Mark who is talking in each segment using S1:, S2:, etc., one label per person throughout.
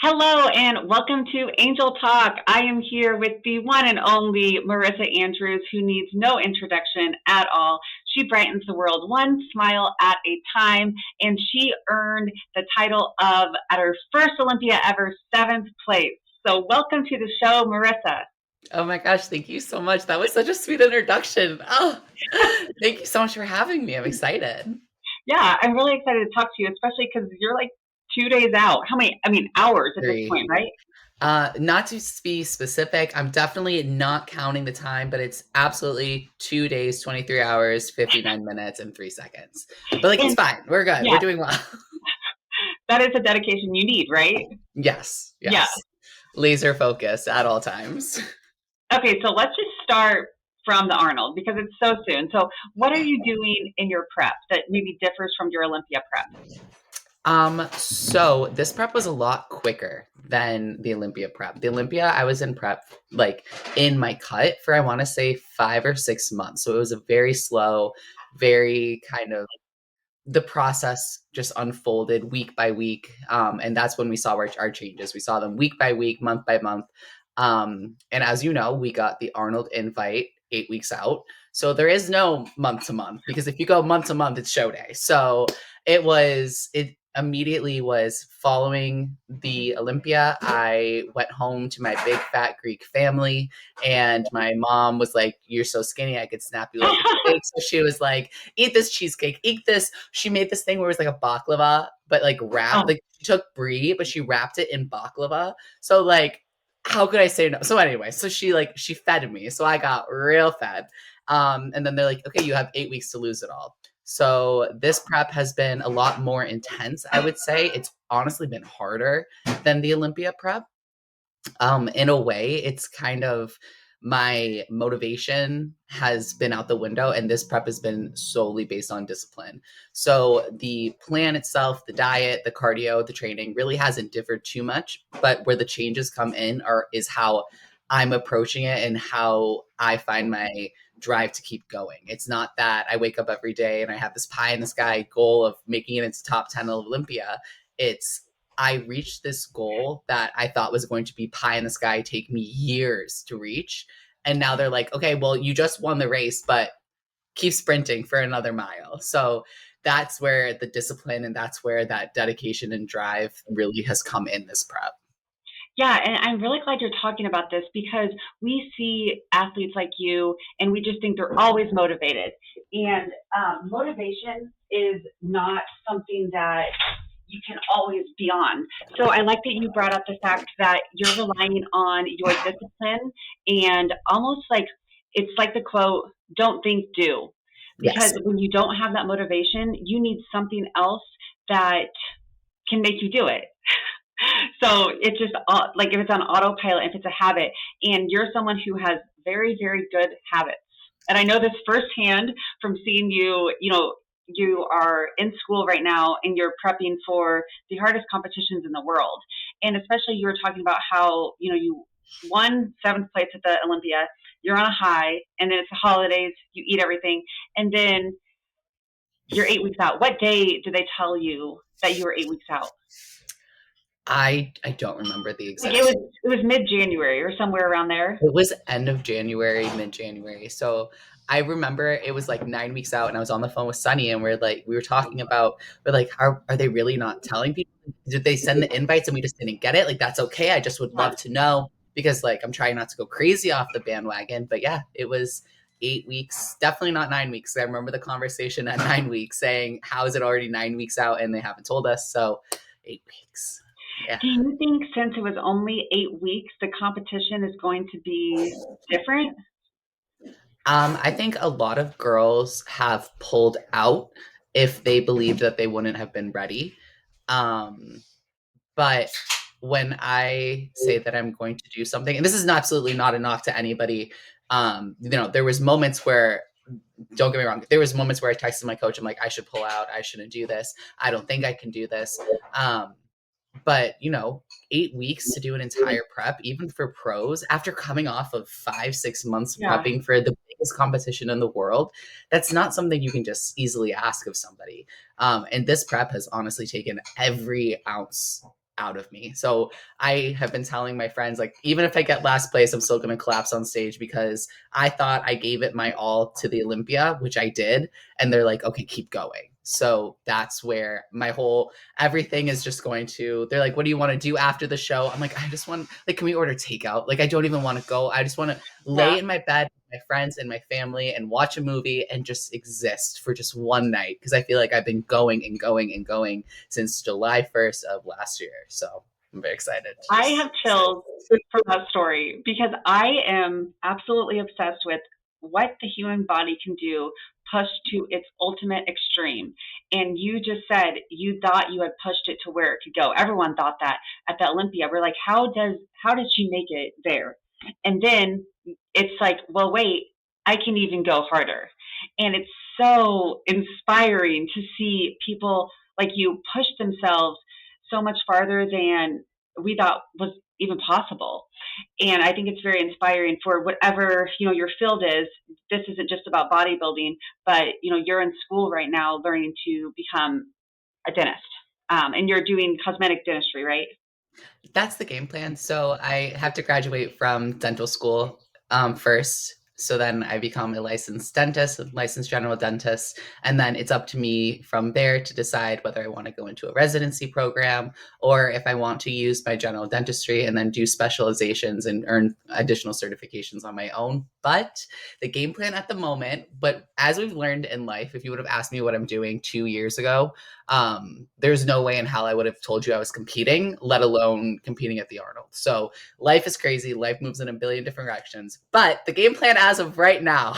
S1: Hello and welcome to Angel Talk. I am here with the one and only Marissa Andrews, who needs no introduction at all. She brightens the world one smile at a time, and she earned the title of, at her first Olympia ever, seventh place. So, welcome to the show, Marissa.
S2: Oh my gosh, thank you so much. That was such a sweet introduction. Oh, thank you so much for having me. I'm excited.
S1: Yeah, I'm really excited to talk to you, especially because you're like 2 days out. How many? I mean, hours at this
S2: Three.
S1: point, right?
S2: Not to be specific, I'm definitely not counting the time, but it's absolutely 2 days, 23 hours, 59 minutes, and 3 seconds. But like, it's
S1: And
S2: fine. We're good.
S1: yeah,
S2: We're doing well.
S1: that is a dedication you need, right?
S2: Yes,
S1: Yeah.
S2: yes. Laser focus at all times.
S1: Okay, so let's just start from the Arnold because it's so soon. So, what are you doing in your prep that maybe differs from your Olympia prep?
S2: So this prep was a lot quicker than the Olympia prep. The Olympia, I was in prep like in my cut for I want to say 5 or 6 months. So it was a very slow, very kind of the process just unfolded week by week. And that's when we saw our changes. We saw them week by week, month by month. And as you know, we got the Arnold invite 8 weeks out. So there is no month to month because if you go month to month, it's show day. So it immediately was following the Olympia. I went home to my big fat Greek family, and my mom was like, "You're so skinny, I could snap you like a cake." So she was like, "Eat this cheesecake, eat this." She made this thing where it was like a baklava, but like wrapped,
S1: Oh,
S2: like she took brie, but she wrapped it in baklava. So like, how could I say no? So anyway, so she fed me, so I got real fed. And then they're like, "Okay, you have 8 weeks to lose it all." So this prep has been a lot more intense, I would say. It's honestly been harder than the Olympia prep. In a way, it's kind of my motivation has been out the window, and this prep has been solely based on discipline. So the plan itself, the diet, the cardio, the training really hasn't differed too much, but where the changes come in are is how I'm approaching it and how I find my drive to keep going. It's not that I wake up every day and I have this pie in the sky goal of making it into top 10 of Olympia. It's I reached this goal that I thought was going to be pie in the sky, take me years to reach. And now they're like, okay, well, you just won the race, but keep sprinting for another mile. So that's where the discipline and that's where that dedication and drive really has come in this prep.
S1: yeah, and I'm really glad you're talking about this because we see athletes like you, and we just think they're always motivated. And motivation is not something that you can always be on. So I like that you brought up the fact that you're relying on your discipline and almost like it's like the quote, don't think, do. Because
S2: Yes.
S1: when you don't have that motivation, you need something else that can make you do it. So it's just like if it's on autopilot, if it's a habit, and you're someone who has very, very good habits. And I know this firsthand from seeing you, you are in school right now and you're prepping for the hardest competitions in the world. And especially you were talking about how, you won seventh place at the Olympia, you're on a high, and then it's the holidays, you eat everything, and then you're 8 weeks out. What day did they tell you that you were 8 weeks out?
S2: I don't remember the
S1: Like
S2: exact.
S1: it was mid January or somewhere around there.
S2: It was end of January, mid January. So I remember it was like 9 weeks out, and I was on the phone with Sunny, and we were talking about, we're like, are they really not telling people? Did they send the invites and we just didn't get it? Like, that's okay. I just would
S1: Yeah.
S2: love to know because, like, I'm trying not to go crazy off the bandwagon. But yeah, it was 8 weeks, definitely not 9 weeks. I remember the conversation at 9 weeks saying, how is it already 9 weeks out and they haven't told us? So 8 weeks. Yeah.
S1: Do you think since it was only 8 weeks, the competition is going to be different?
S2: I think a lot of girls have pulled out if they believed that they wouldn't have been ready. Um, but when I say that I'm going to do something, and this is absolutely not a knock to anybody, there was moments where, don't get me wrong, there was moments where I texted my coach, I'm like, I should pull out, I shouldn't do this, I don't think I can do this. But 8 weeks to do an entire prep, even for pros, after coming off of 5, 6 months
S1: Yeah.
S2: prepping for the biggest competition in the world, that's not something you can just easily ask of somebody. And this prep has honestly taken every ounce out of me. So I have been telling my friends, like, even if I get last place, I'm still going to collapse on stage because I thought I gave it my all to the Olympia, which I did. And they're like, okay, keep going. So that's where my whole everything is just going to, they're like, what do you want to do after the show? I'm like, I just want, like, can we order takeout? Like, I don't even want to go. I just want to
S1: Yeah.
S2: lay in my bed with my friends and my family and watch a movie and just exist for just one night. Cause I feel like I've been going and going and going since July 1st of last year. So I'm very excited to
S1: I
S2: just
S1: have chills from that story because I am absolutely obsessed with what the human body can do pushed to its ultimate extreme. And you just said you thought you had pushed it to where it could go. Everyone thought that at the Olympia. We're like, how did she make it there? And then it's like, well, wait, I can even go harder. And it's so inspiring to see people like you push themselves so much farther than we thought was even possible. And I think it's very inspiring for whatever, your field is. This isn't just about bodybuilding, but, you're in school right now learning to become a dentist. And you're doing cosmetic dentistry, right?
S2: That's the game plan. So I have to graduate from dental school first. So then I become a licensed dentist, a licensed general dentist. And then it's up to me from there to decide whether I want to go into a residency program or if I want to use my general dentistry and then do specializations and earn additional certifications on my own. But the game plan at the moment, but as we've learned in life, if you would have asked me what I'm doing 2 years ago, there's no way in hell I would have told you I was competing, let alone competing at the Arnold. So life is crazy. Life moves in a billion different directions. But the game plan as of right now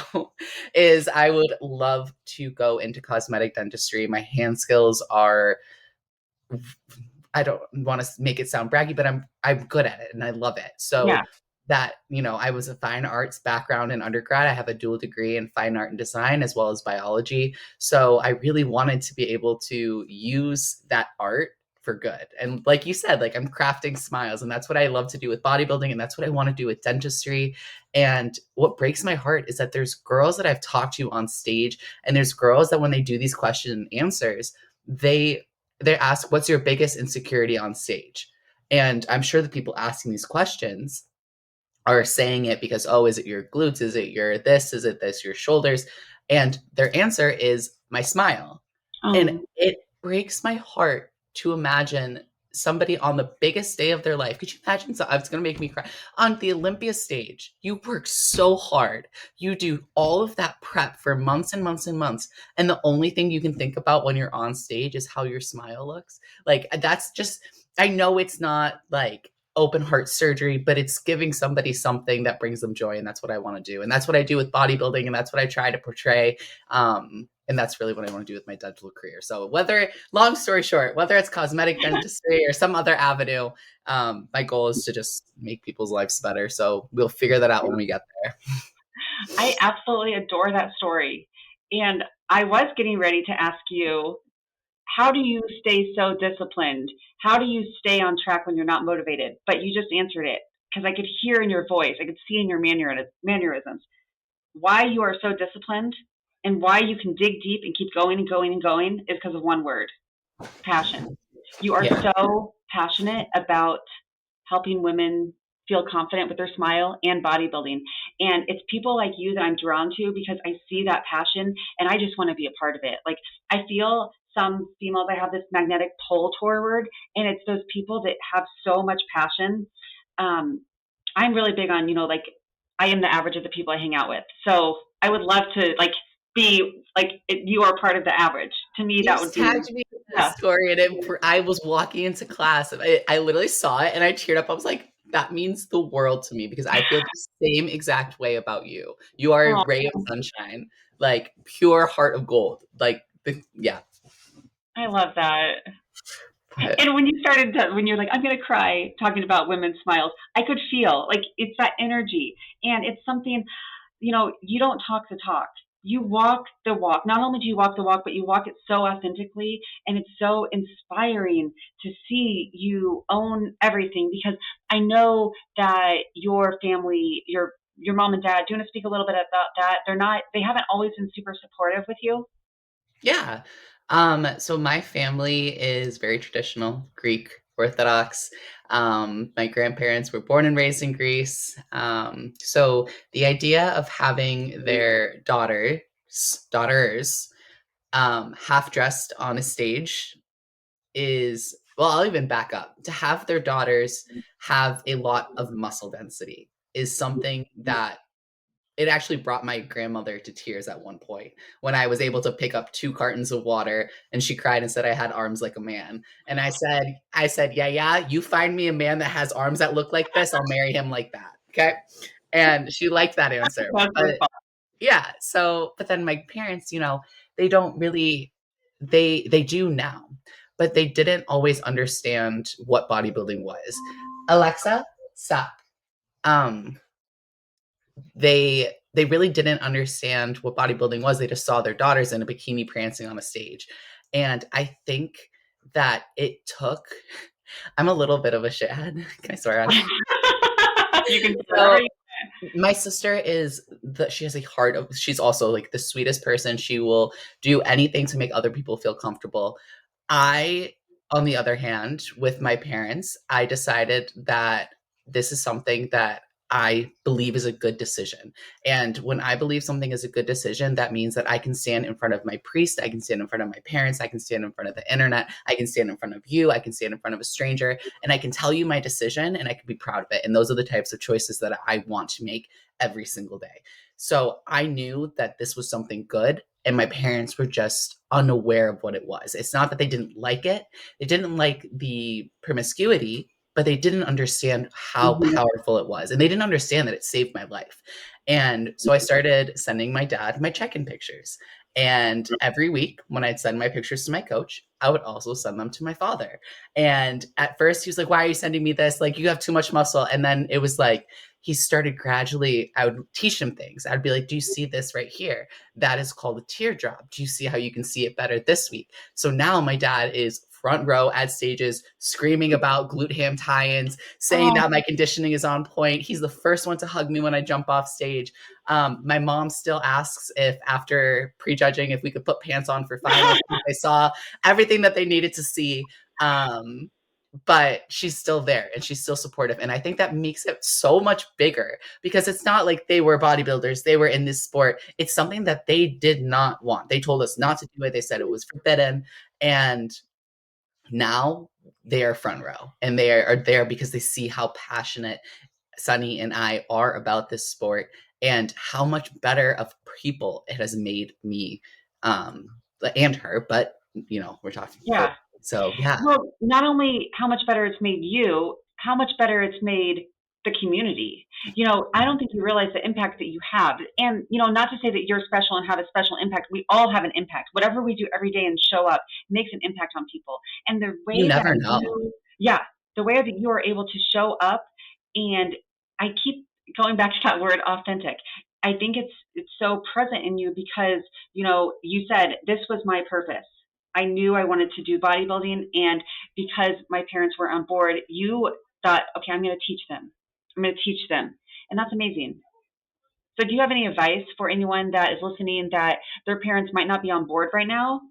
S2: is I would love to go into cosmetic dentistry. My hand skills are, I don't want to make it sound braggy, but I'm good at it and I love it.
S1: Yeah.
S2: So that, I was a fine arts background in undergrad. I have a dual degree in fine art and design as well as biology. So I really wanted to be able to use that art for good. And like you said, like I'm crafting smiles and that's what I love to do with bodybuilding and that's what I want to do with dentistry. And what breaks my heart is that there's girls that I've talked to on stage and there's girls that when they do these question and answers, they ask, what's your biggest insecurity on stage? And I'm sure the people asking these questions are saying it because, oh, is it your glutes? Is it your this? Is it this? Your shoulders? And their answer is my smile. And
S1: Oh,
S2: it breaks my heart to imagine somebody on the biggest day of their life. Could you imagine? So it's going to make me cry. On the Olympia stage, you work so hard. You do all of that prep for months and months and months. And the only thing you can think about when you're on stage is how your smile looks. Like, that's just, I know it's not like open heart surgery, but it's giving somebody something that brings them joy. And that's what I want to do. And that's what I do with bodybuilding. And that's what I try to portray. And that's really what I want to do with my dental career. So long story short, whether it's cosmetic dentistry or some other avenue, my goal is to just make people's lives better. So we'll figure that out when we get there.
S1: I absolutely adore that story. And I was getting ready to ask you, how do you stay so disciplined? How do you stay on track when you're not motivated? But you just answered it because I could hear in your voice, I could see in your mannerisms why you are so disciplined and why you can dig deep and keep going and going and going is because of one word: passion. You are
S2: Yeah.
S1: so passionate about helping women feel confident with their smile and bodybuilding. And it's people like you that I'm drawn to because I see that passion and I just want to be a part of it. Like I feel some females, I have this magnetic pull toward, and it's those people that have so much passion. I'm really big on, like I am the average of the people I hang out with. So I would love to be like you are part of the average. To me,
S2: You
S1: that would be
S2: tagged me in that
S1: yeah.
S2: story, and I was walking into class. I literally saw it, and I cheered up. I was like, "That means the world to me," because I feel the same exact way about you. You are a
S1: Oh,
S2: ray of sunshine, like pure heart of gold. Yeah.
S1: I love that.
S2: But
S1: And when you started when you're like, I'm going to cry talking about women's smiles, I could feel like it's that energy. And it's something, you don't talk the talk. You walk the walk. Not only do you walk the walk, but you walk it so authentically. And it's so inspiring to see you own everything because I know that your family, your mom and dad, do you want to speak a little bit about that? They haven't always been super supportive with you.
S2: yeah. So my family is very traditional Greek. Orthodox. My grandparents were born and raised in Greece. So the idea of having their daughters, half dressed on a stage is, well, I'll even back up. To have their daughters have a lot of muscle density is something that it actually brought my grandmother to tears at one point when I was able to pick up 2 cartons of water and she cried and said I had arms like a man. And I said, yeah, you find me a man that has arms that look like this, I'll marry him like that. Okay. And she liked that answer.
S1: That's so
S2: But
S1: fun.
S2: yeah, so but then my parents, they don't really they do now, but they didn't always understand what bodybuilding was. Alexa, stop. Um they really didn't understand what bodybuilding was. They just saw their daughters in a bikini prancing on a stage. And I think that it took I'm a little bit of a shithead. Can I swear on it?
S1: You can do
S2: So
S1: whatever you
S2: my sister she has a heart of, she's also like the sweetest person. She will do anything to make other people feel comfortable. I, on the other hand, with my parents, I decided that this is something that I believe is a good decision. And when I believe something is a good decision, that means that I can stand in front of my priest, I can stand in front of my parents, I can stand in front of the internet, I can stand in front of you, I can stand in front of a stranger, and I can tell you my decision and I can be proud of it. And those are the types of choices that I want to make every single day. So I knew that this was something good, and my parents were just unaware of what it was. It's not that they didn't like it, they didn't like the promiscuity, but they didn't understand how
S1: Mhm.
S2: powerful it was. And they didn't understand that it saved my life. And so I started sending my dad my check-in pictures. And every week when I'd send my pictures to my coach, I would also send them to my father. And at first he was like, why are you sending me this? Like, you have too much muscle. And then it was like, he started gradually, I would teach him things. I'd be like, do you see this right here? That is called a teardrop. Do you see how you can see it better this week? So now my dad is front row at stages screaming about glute ham tie-ins, saying
S1: Oh,
S2: that my conditioning is on point. He's the first one to hug me when I jump off stage. My mom still asks if after prejudging if we could put pants on for finals. They saw everything that they needed to see. But she's still there and she's still supportive. And I think that makes it so much bigger because it's not like they were bodybuilders, they were in this sport. It's something that they did not want. They told us not to do it. They said it was forbidden. And now they are front row and they are there because they see how passionate Sunny and I are about this sport and how much better of people it has made me, and her, but we're talking both.
S1: yeah.
S2: So yeah.
S1: Well, not only how much better it's made you, how much better it's made the community. I don't think you realize the impact that you have. And, not to say that you're special and have a special impact. We all have an impact. Whatever we do every day and show up makes an impact on people. And the
S2: You
S1: way that
S2: never know.
S1: yeah, the way that you are able to show up, and I keep going back to that word authentic. I think it's so present in you because, you said this was my purpose. I knew I wanted to do bodybuilding, and because my parents were on board, you thought, okay, I'm going to teach them. I'm going to teach them. And that's amazing. So do you have any advice for anyone that is listening that their parents might not be on board right now?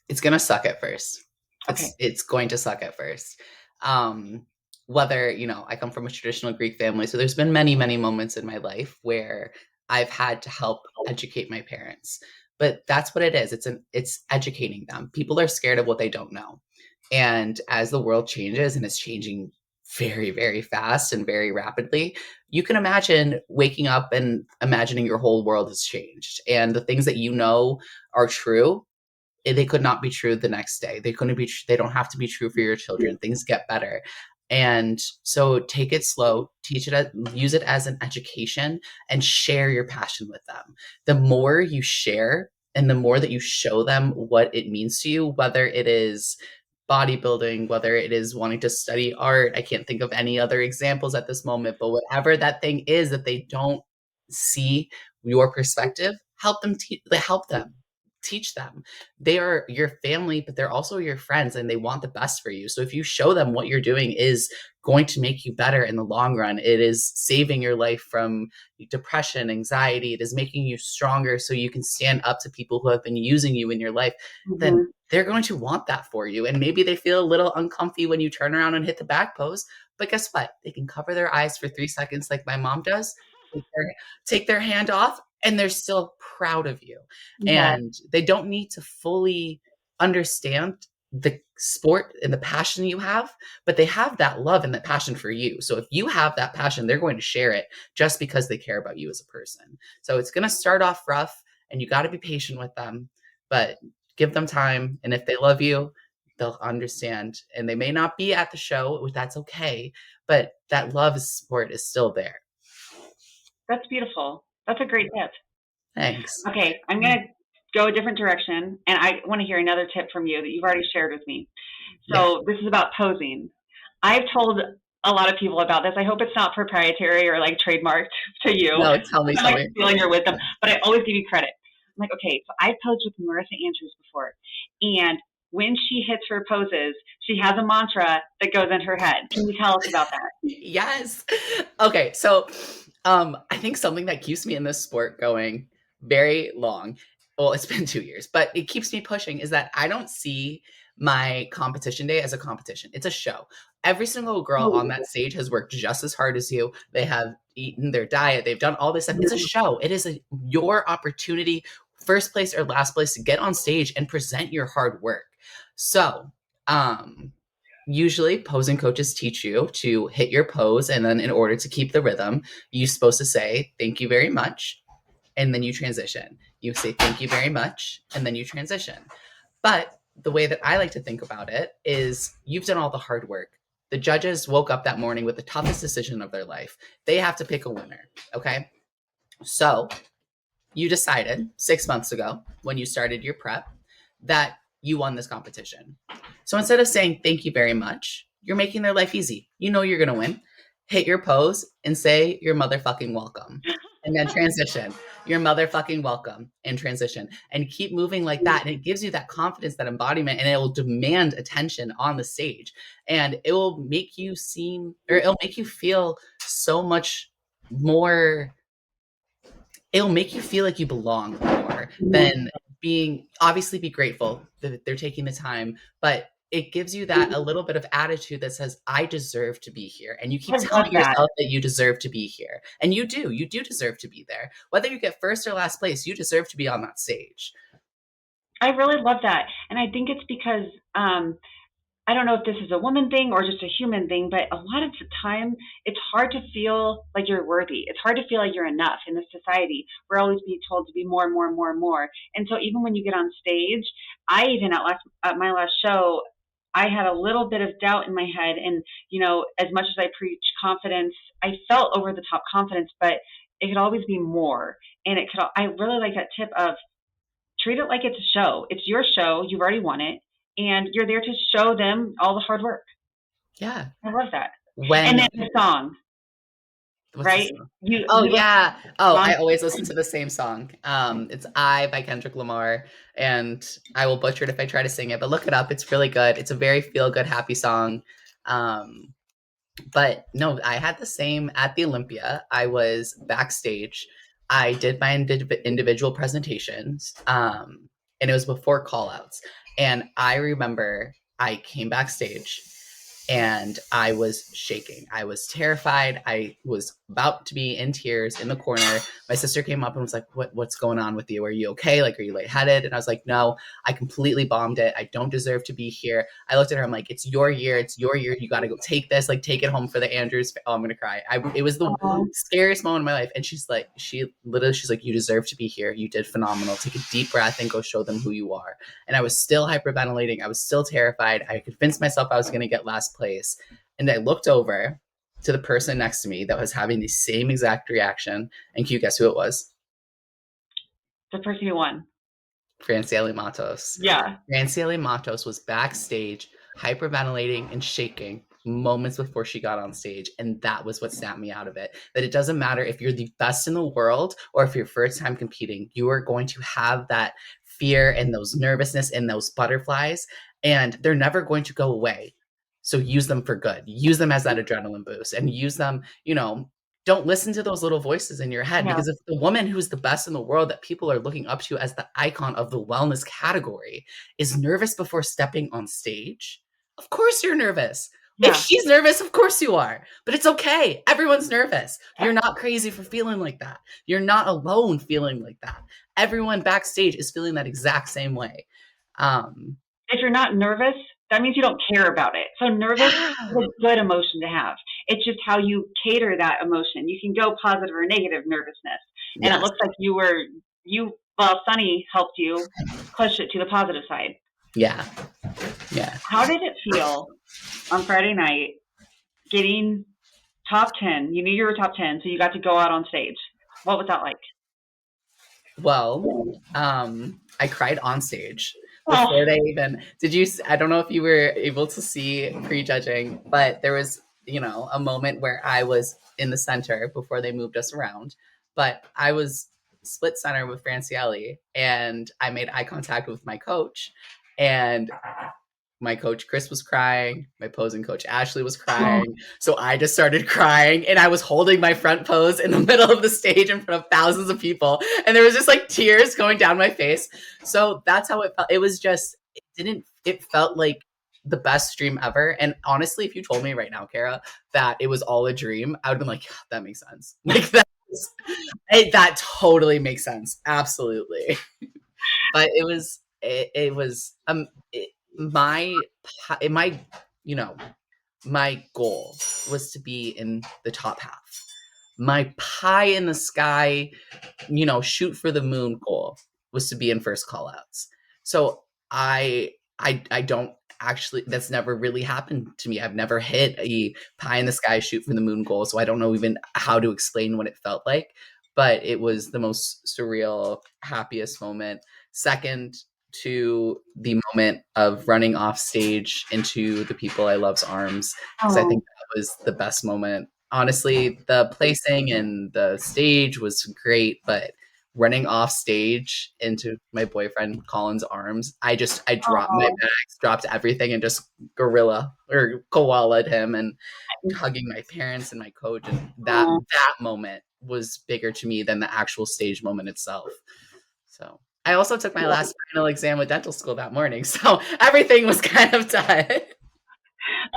S2: It's gonna suck at first.
S1: Okay.
S2: It's going to suck at first. Um, Whether, I come from a traditional Greek family, so there's been many, many moments in my life where I've had to help educate my parents. But that's what it is. It's educating them. People are scared of what they don't know. And as the world changes and it's changing very, very fast and very rapidly, you can imagine waking up and imagining your whole world has changed. And the things that you know are true, they could not be true the next day. They couldn't be. They don't have to be true for your children. Things get better, and so take it slow. Teach it. Use it as an education, and share your passion with them. The more you share, and the more that you show them what it means to you, whether it is bodybuilding, whether it is wanting to study art. I can't think of any other examples at this moment, but whatever that thing is that they don't see your perspective, help them. Help them. Teach them. They are your family, but they're also your friends and they want the best for you. So if you show them what you're doing is going to make you better in the long run, it is saving your life from depression, anxiety, it is making you stronger so you can stand up to people who have been using you in your life, then
S1: Mhm.
S2: they're going to want that for you. And maybe they feel a little uncomfy when you turn around and hit the back pose. But guess what? They can cover their eyes for 3 seconds like my mom does, take their hand off, and they're still proud of you.
S1: Yeah.
S2: And they don't need to fully understand the sport and the passion you have, but they have that love and that passion for you. So if you have that passion, they're going to share it just because they care about you as a person. So it's going to start off rough, and you got to be patient with them, but give them time. And if they love you, they'll understand. And they may not be at the show, that's okay, but that love of sport is still there.
S1: That's beautiful. That's a great tip.
S2: Thanks.
S1: Okay, I'm going to go a different direction, and I want to hear another tip from you that you've already shared with me. So This is about posing. I've told a lot of people about this. I hope it's not proprietary or like trademarked to you.
S2: No, tell me.
S1: I'm like stealing your wisdom, but I always give you credit. I'm like, okay, so I've posed with Marissa Andrews before, and when she hits her poses, she has a mantra that goes in her head. Can you tell us about that?
S2: Yes. Okay, so I think something that keeps me in this sport going very long, well, it's been 2 years, but it keeps me pushing, is that I don't see my competition day as a competition. It's a show. Every single girl on that stage has worked just as hard as you. They have eaten their diet. They've done all this stuff. It's a show. It is your opportunity, first place or last place, to get on stage and present your hard work. So, usually posing coaches teach you to hit your pose, and then in order to keep the rhythm, you're supposed to say, thank you very much, and then you transition. You say, thank you very much, and then you transition. But the way that I like to think about it is, you've done all the hard work. The judges woke up that morning with the toughest decision of their life. They have to pick a winner, okay? So you decided 6 months ago, when you started your prep, that you won this competition. So instead of saying thank you very much, you're making their life easy. You know you're going to win. Hit your pose and say you're motherfucking welcome. And then transition. You're motherfucking welcome, and transition. And keep moving like that. And it gives you that confidence, that embodiment, and it will demand attention on the stage. And it will make you seem, or it'll make you feel so much more, it'll make you feel like you belong more than being, obviously be grateful that they're taking the time, but it gives you that a little bit of attitude that says, I deserve to be here. And you keep telling yourself that you deserve to be here. And you do deserve to be there. Whether you get first or last place, you deserve to be on that stage.
S1: I really love that. And I think it's because, I don't know if this is a woman thing or just a human thing, but a lot of the time it's hard to feel like you're worthy. It's hard to feel like you're enough in this society. We're always being told to be more and more and more and more. And so even when you get on stage, I even at my last show, I had a little bit of doubt in my head. And, you know, as much as I preach confidence, I felt over the top confidence, but it could always be more. And I really like that tip of treat it like it's a show. It's your show. You've already won it. And you're there to show them all the hard work.
S2: Yeah.
S1: I love that. And then the song. Right?
S2: Yeah. I always listen to the same song. It's I by Kendrick Lamar, and I will butcher it if I try to sing it, but look it up. It's really good. It's a very feel-good, happy song. But no, I had the same at the Olympia. I was backstage. I did my individual presentations, and it was before call-outs. And I remember I came backstage and I was shaking. I was terrified. I was about to be in tears in the corner. My sister came up and was like, what's going on with you? Are you okay? Like, are you lightheaded? And I was like, no, I completely bombed it. I don't deserve to be here. I looked at her. I'm like, it's your year. It's your year. You got to go take this, like take it home for the Andrews. Oh, I'm going to cry. It was the scariest moment of my life. And she's like, she's like, you deserve to be here. You did phenomenal. Take a deep breath and go show them who you are. And I was still hyperventilating. I was still terrified. I convinced myself I was going to get last place. And I looked over to the person next to me that was having the same exact reaction. And can you guess who it was?
S1: The person who won.
S2: Franciele Matos.
S1: Yeah.
S2: Franciele Matos was backstage, hyperventilating and shaking moments before she got on stage. And that was what snapped me out of it. That it doesn't matter if you're the best in the world or if you're first time competing, you are going to have that fear and those nervousness and those butterflies, and they're never going to go away. So use them for good. Use them as that adrenaline boost, and use them, don't listen to those little voices in your head,
S1: No.
S2: because if the woman who's the best in the world that people are looking up to as the icon of the wellness category is nervous before stepping on stage, of course you're nervous. If
S1: Yeah.
S2: she's nervous, of course you are. But it's okay. Everyone's nervous. You're not crazy for feeling like that. You're not alone feeling like that. Everyone backstage is feeling that exact same way.
S1: If you're not nervous, that means you don't care about it. So nervous
S2: Yeah.
S1: is a good emotion to have. It's just how you cater that emotion. You can go positive or negative nervousness. And it
S2: Yes.
S1: looks like well, Sunny helped you push it to the positive side.
S2: Yeah. Yeah.
S1: How did it feel on Friday night getting top 10? You knew you were top 10, so you got to go out on stage. What was that like?
S2: Well, I cried on stage
S1: Oh,
S2: before they even I don't know if you were able to see prejudging, but there was, a moment where I was in the center before they moved us around, but I was split center with Francielli, and I made eye contact with my coach, and my coach Chris was crying, my posing coach Ashley was crying, so I just started crying, and I was holding my front pose in the middle of the stage in front of thousands of people, and there was just like tears going down my face. So that's how it felt. It was just, it felt like the best dream ever. And honestly, if you told me right now, Karah, that it was all a dream, I would have been like, that makes sense. Like that totally makes sense. Absolutely. But my my goal was to be in the top half. My pie in the sky, shoot for the moon goal was to be in first call outs. So I don't actually, that's never really happened to me. I've never hit a pie in the sky shoot for the moon goal, so I don't know even how to explain what it felt like, but it was the most surreal, happiest moment. Second to the moment of running off stage into the people I love's arms, because I think that was the best moment. Honestly, the placing and the stage was great, but running off stage into my boyfriend Colin's arms, I dropped my bags, dropped everything, and just gorilla or koala'd him, and hugging my parents and my coach, and that moment was bigger to me than the actual stage moment itself. So I also took my last final exam with dental school that morning, so everything was kind of done.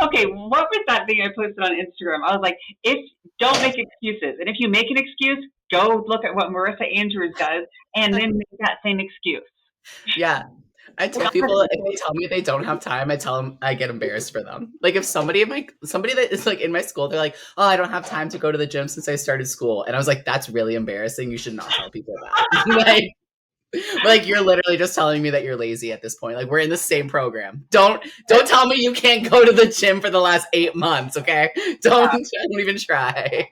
S1: Okay, what was that thing I posted on Instagram? I was like, don't make excuses. And if you make an excuse, go look at what Marissa Andrews does and then make that same excuse.
S2: Yeah. I tell people, if they tell me they don't have time, I tell them I get embarrassed for them. Like if somebody that is like in my school, they're like, oh, I don't have time to go to the gym since I started school. And I was like, that's really embarrassing. You should not tell people that. like you're literally just telling me that you're lazy at this point. Like we're in the same program. Don't tell me you can't go to the gym for the last 8 months. Okay. Don't even try.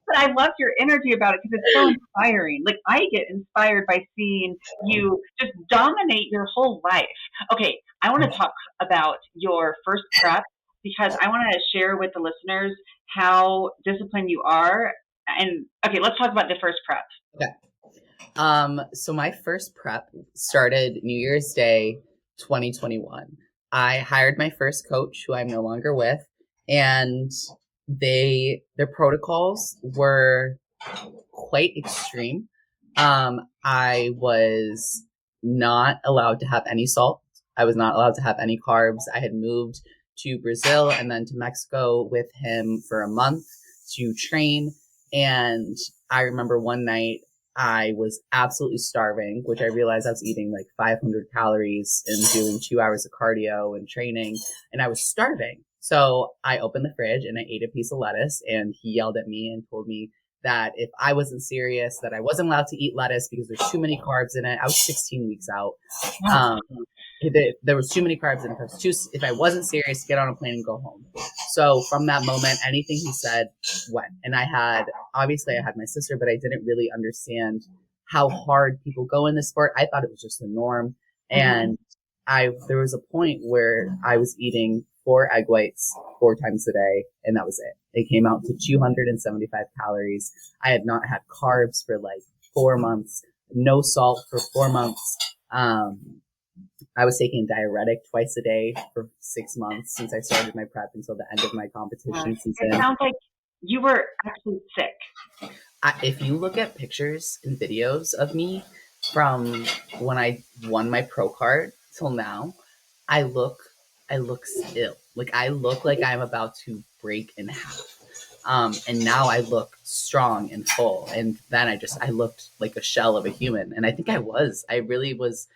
S1: But I love your energy about it because it's so inspiring. Like I get inspired by seeing you just dominate your whole life. Okay, I want to talk about your first prep because I want to share with the listeners how disciplined you are. And okay, let's talk about the first prep.
S2: Okay. So my first prep started New Year's Day 2021. I hired my first coach, who I'm no longer with, and their protocols were quite extreme. I was not allowed to have any salt. I was not allowed to have any carbs. I had moved to Brazil and then to Mexico with him for a month to train. And I remember one night I was absolutely starving, which I realized I was eating like 500 calories and doing 2 hours of cardio and training, and I was starving. So I opened the fridge and I ate a piece of lettuce, and he yelled at me and told me that if I wasn't serious, that I wasn't allowed to eat lettuce because there's too many carbs in it. I was 16 weeks out. There was too many carbs in it. If I wasn't serious, get on a plane and go home. So from that moment, anything he said went. And I had my sister, but I didn't really understand how hard people go in this sport. I thought it was just the norm. And there was a point where I was eating 4 egg whites 4 times a day, and that was it. It came out to 275 calories. I had not had carbs for like 4 months, no salt for 4 months. I was taking a diuretic twice a day for 6 months since I started my prep until the end of my competition season.
S1: It sounds like you were actually sick.
S2: If you look at pictures and videos of me from when I won my pro card till now, I look I look ill. Like I look like I'm about to break in half. And now I look strong and full. And then I looked like a shell of a human. And I think I was. I really was.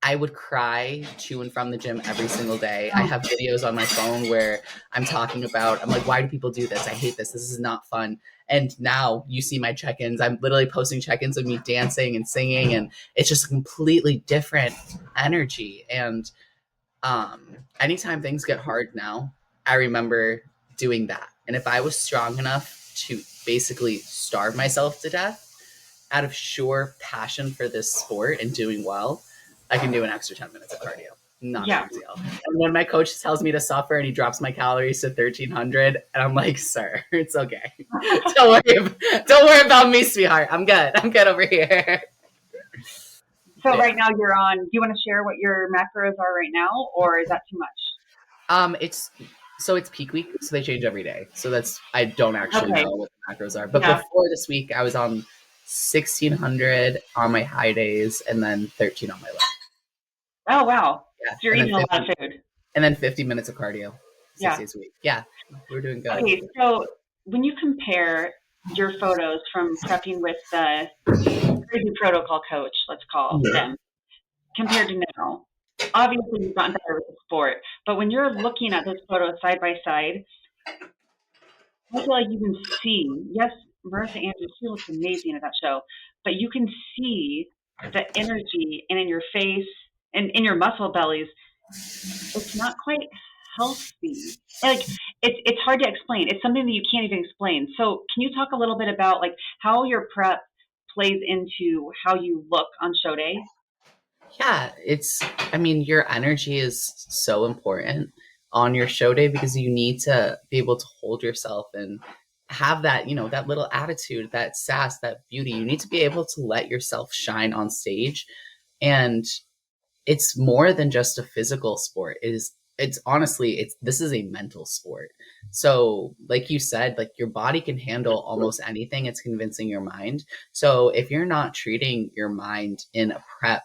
S2: I would cry to and from the gym every single day. I have videos on my phone where I'm talking about, I'm like, why do people do this? I hate this. This is not fun. And now you see my check-ins. I'm literally posting check-ins of me dancing and singing, and it's just a completely different energy. And anytime things get hard now, I remember doing that. And if I was strong enough to basically starve myself to death out of sheer passion for this sport and doing well, I can do an extra 10 minutes of cardio. Not a big deal. And when my coach tells me to suffer and he drops my calories to 1,300, and I'm like, sir, it's okay. Don't worry about me, sweetheart. I'm good over here.
S1: So right now you're on, do you want to share what your macros are right now, or is that too much?
S2: It's peak week, so they change every day. So I don't actually know what the macros are. But before this week, I was on 1,600 on my high days and then 13 on my low.
S1: Oh, wow. Yeah. So you're eating a lot of food.
S2: And then 50 minutes of cardio 6 days a week. Yeah, we're doing good.
S1: Okay, so when you compare your photos from prepping with the crazy protocol coach, let's call them, compared to now, obviously you've gotten better with the sport, but when you're looking at those photos side by side, I feel like you can see, yes, Marissa Andrews, she looks amazing at that show, but you can see the energy and in your face and in your muscle bellies. It's not quite healthy. Like it's hard to explain. It's something that you can't even explain. So can you talk a little bit about like how your prep plays into how you look on show day?
S2: Yeah, your energy is so important on your show day because you need to be able to hold yourself and have that, that little attitude, that sass, that beauty. You need to be able to let yourself shine on stage. And it's more than just a physical sport. This is a mental sport. So like you said, like your body can handle almost anything. It's convincing your mind. So if you're not treating your mind in a prep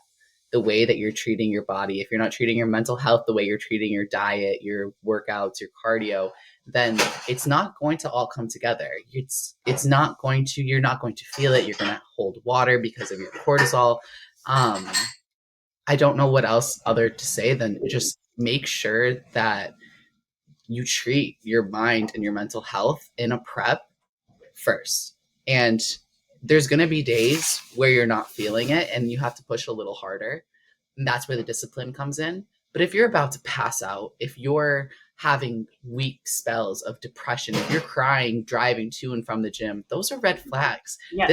S2: the way that you're treating your body, if you're not treating your mental health the way you're treating your diet, your workouts, your cardio, then it's not going to all come together. You're not going to feel it. You're going to hold water because of your cortisol. I don't know what else other to say than just make sure that you treat your mind and your mental health in a prep first. And there's going to be days where you're not feeling it and you have to push a little harder. And that's where the discipline comes in. But if you're about to pass out, if you're having weak spells of depression, if you're crying, driving to and from the gym, those are red flags. Yes.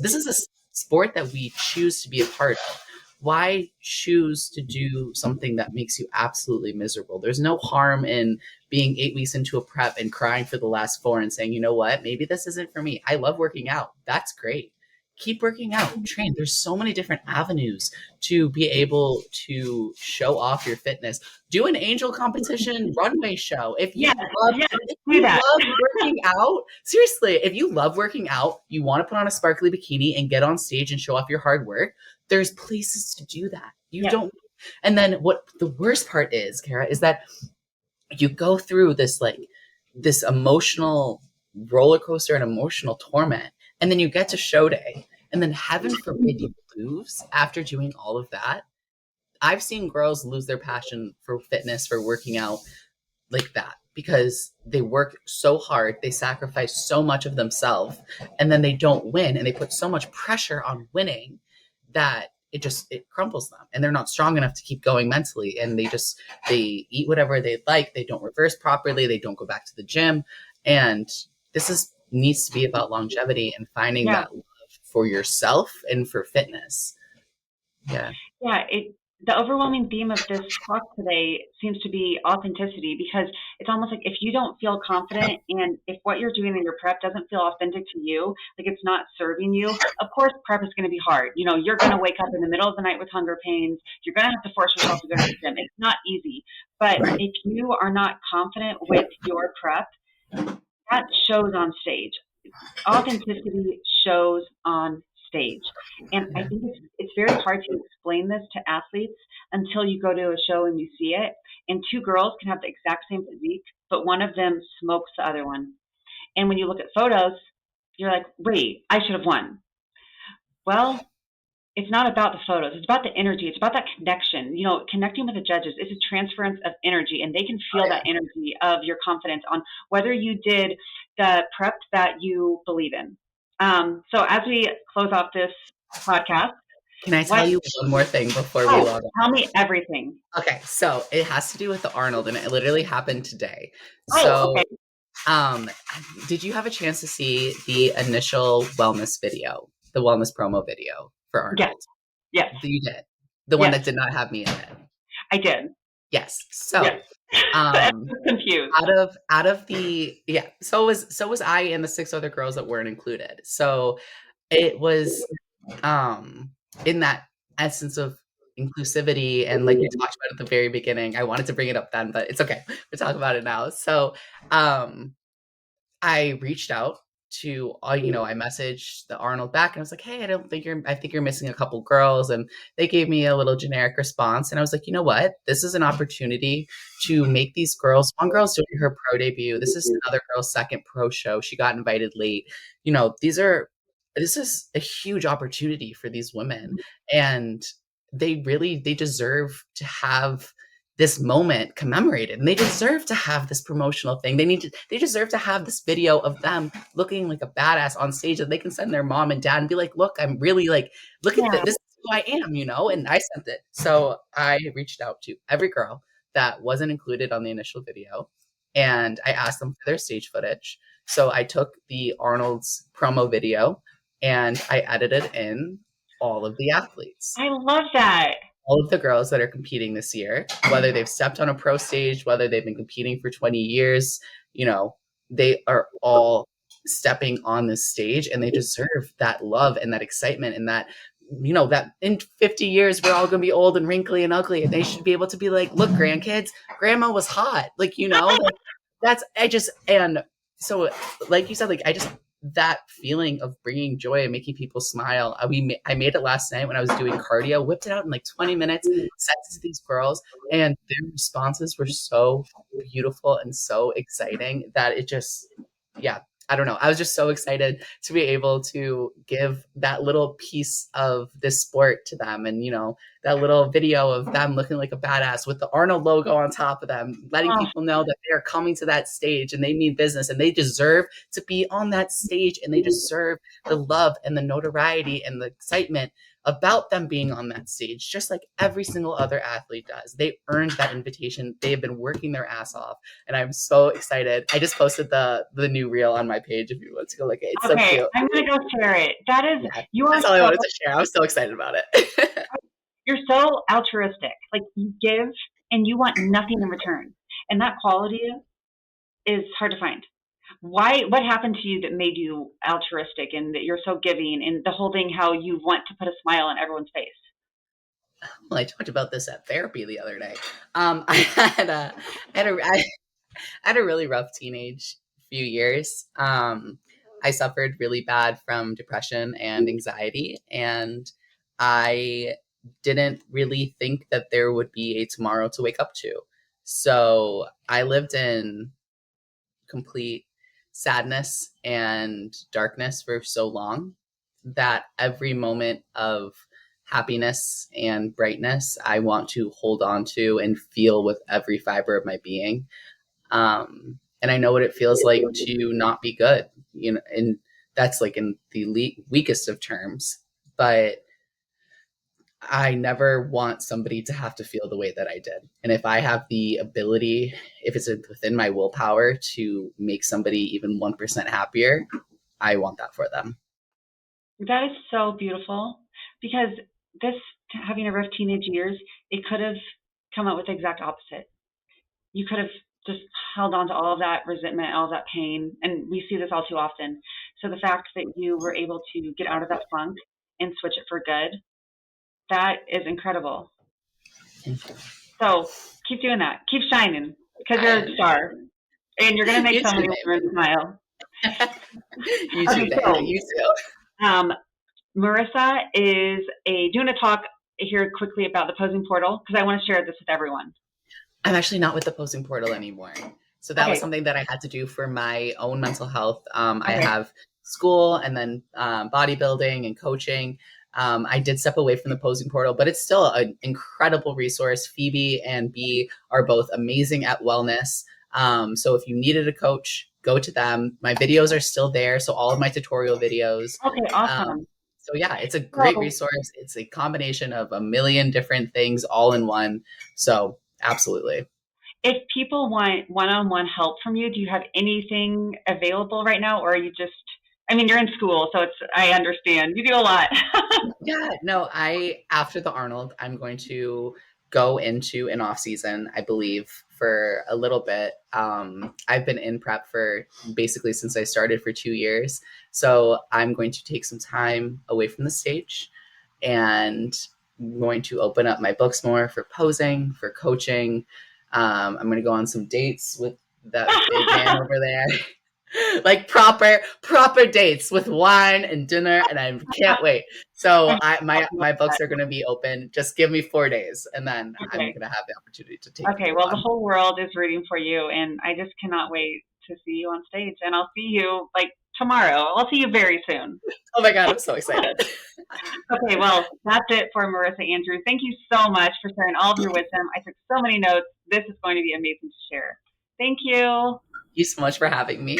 S2: This is a sport that we choose to be a part of. Why choose to do something that makes you absolutely miserable? There's no harm in being 8 weeks into a prep and crying for the last 4 and saying, you know what, maybe this isn't for me. I love working out. That's great. Keep working out, train. There's so many different avenues to be able to show off your fitness. Do an angel competition runway show. If you love working out, seriously, if you love working out, you want to put on a sparkly bikini and get on stage and show off your hard work, there's places to do that. You don't. And then what the worst part is, Karah, is that you go through this emotional roller coaster and emotional torment. And then you get to show day, and then heaven forbid you lose after doing all of that. I've seen girls lose their passion for fitness, for working out like that, because they work so hard, they sacrifice so much of themselves, and then they don't win, and they put so much pressure on winning that it crumbles them, and they're not strong enough to keep going mentally, and they eat whatever they like, they don't reverse properly, they don't go back to the gym, and needs to be about longevity and finding that love for yourself and for fitness.
S1: The overwhelming theme of this talk today seems to be authenticity, because it's almost like if you don't feel confident and if what you're doing in your prep doesn't feel authentic to you, like it's not serving you, of course prep is going to be hard. You're going to wake up in the middle of the night with hunger pains. You're going to have to force yourself to go to the gym. It's not easy. But if you are not confident with your prep, that shows on stage. Authenticity shows on stage. And I
S2: Yeah.
S1: think it's very hard to explain this to athletes until you go to a show and you see it. And two girls can have the exact same physique, but one of them smokes the other one. And when you look at photos, you're like, wait, I should have won. Well, it's not about the photos. It's about the energy. It's about that connection. Connecting with the judges is a transference of energy, and they can
S2: Oh
S1: feel
S2: yeah.
S1: that energy of your confidence on whether you did the prep that you believe in. So as we close off this podcast,
S2: Can I
S1: what?
S2: tell you one more thing before we
S1: Oh,
S2: log
S1: tell
S2: off?
S1: me everything.
S2: Okay, so it has to do with the Arnold, and it literally happened today.
S1: Oh,
S2: So,
S1: okay.
S2: um, did you have a chance to see the initial wellness video, the wellness promo video for
S1: Yes,
S2: Arnold?
S1: yes,
S2: You did. The one
S1: yes.
S2: that did not have me in it.
S1: I did.
S2: Yes.
S1: Yes.
S2: So,
S1: So
S2: um,
S1: everyone's confused.
S2: out of the yeah, so was I and the six other girls that weren't included. So it was um in that essence of inclusivity, and like we talked about at the very beginning. I wanted to bring it up then, but it's okay. We'll talk about it now. So um I reached out to I messaged the Arnold back and I was like, hey, I think you're missing a couple girls. And they gave me a little generic response. And I was like, you know what? This is an opportunity to make these girls, one girl's doing her pro debut. This is another girl's second pro show. She got invited late. This is a huge opportunity for these women. And they deserve to have this moment commemorated, and they deserve to have this promotional thing. They deserve to have this video of them looking like a badass on stage that they can send their mom and dad and be like, look, I'm really like, look at
S1: Yeah.
S2: this is who I am, and I sent it. So I reached out to every girl that wasn't included on the initial video, and I asked them for their stage footage. So I took the Arnold's promo video and I edited in all of the athletes,
S1: I love that.
S2: all of the girls that are competing this year, whether they've stepped on a pro stage, whether they've been competing for 20 years, they are all stepping on this stage, and they deserve that love and that excitement, and that in 50 years we're all going to be old and wrinkly and ugly, and they should be able to be like, look, grandkids, grandma was hot. That's I just and so like you said, like I just that feeling of bringing joy and making people smile. I made it last night when I was doing cardio, whipped it out in like 20 minutes, sent it to these girls, and their responses were so beautiful and so exciting that it just, yeah, I don't know. I was just so excited to be able to give that little piece of this sport to them. And, that little video of them looking like a badass with the Arnold logo on top of them, letting
S1: Oh,
S2: people know that they are coming to that stage and they mean business and they deserve to be on that stage, and they deserve the love and the notoriety and the excitement about them being on that stage, just like every single other athlete does. They earned that invitation. They have been working their ass off, and I'm so excited. I just posted the new reel on my page if you want to go look at it. It's so
S1: okay.
S2: cute.
S1: I'm gonna go share it. That is,
S2: Yeah,
S1: you are
S2: that's all I
S1: so,
S2: wanted to share. I'm so excited about it.
S1: you're so altruistic. Like you give and you want nothing in return, and that quality is hard to find. Why? What happened to you that made you altruistic and that you're so giving and the whole thing? How you want to put a smile on everyone's face?
S2: Well, I talked about this at therapy the other day. I had a really rough teenage few years. I suffered really bad from depression and anxiety, and I didn't really think that there would be a tomorrow to wake up to. So I lived in complete sadness and darkness for so long that every moment of happiness and brightness I want to hold on to and feel with every fiber of my being. And I know what it feels like to not be good, and that's like in the weakest of terms. But I never want somebody to have to feel the way that I did. And if I have the ability, if it's within my willpower to make somebody even 1% happier, I want that for them.
S1: That is so beautiful because this having a rough teenage years, it could have come out with the exact opposite. You could have just held on to all of that resentment, all of that pain, and we see this all too often. So the fact that you were able to get out of that funk and switch it for good, that is incredible. So keep doing that. Keep shining because you're a star. And you're going to make
S2: You
S1: so
S2: too,
S1: many women smile.
S2: baby. You too,
S1: Okay,
S2: baby.
S1: so
S2: You too.
S1: Marissa is doing a talk here quickly about the posing portal because I want to share this with everyone.
S2: I'm actually not with the posing portal anymore. So that was
S1: Okay,
S2: something that I had to do for my own mental health. I
S1: okay,
S2: have school and then bodybuilding and coaching. I did step away from the posing portal, but it's still an incredible resource. Phoebe and B are both amazing at wellness. So if you needed a coach, go to them. My videos are still there. So all of my tutorial videos.
S1: okay,
S2: Um,
S1: awesome.
S2: so yeah, it's a great
S1: So
S2: resource. It's a combination of a million different things all in one. So absolutely.
S1: if people want one-on-one help from you, do you have anything available right now, or are you just? I mean, you're in school, so I understand. You do a lot.
S2: Yeah, no, I after the Arnold, I'm going to go into an off season, I believe, for a little bit. I've been in prep for basically since I started for 2 years. So I'm going to take some time away from the stage and I'm going to open up my books more for posing, for coaching. I'm going to go on some dates with that big man over there. Like proper dates with wine and dinner, and I can't wait. So my books are going to be open. Just give me 4 days, and then I'm
S1: Okay.
S2: going to have the opportunity to take
S1: Okay.
S2: people
S1: Well, the
S2: on.
S1: whole world is rooting for you, and I just cannot wait to see you on stage. And I'll see you like tomorrow. I'll see you very soon.
S2: Oh my god, I'm so excited.
S1: Okay. Well, that's it for Marissa Andrew. Thank you so much for sharing all of your wisdom. I took so many notes. This is going to be amazing to share. Thank you.
S2: Thank you so much for having me.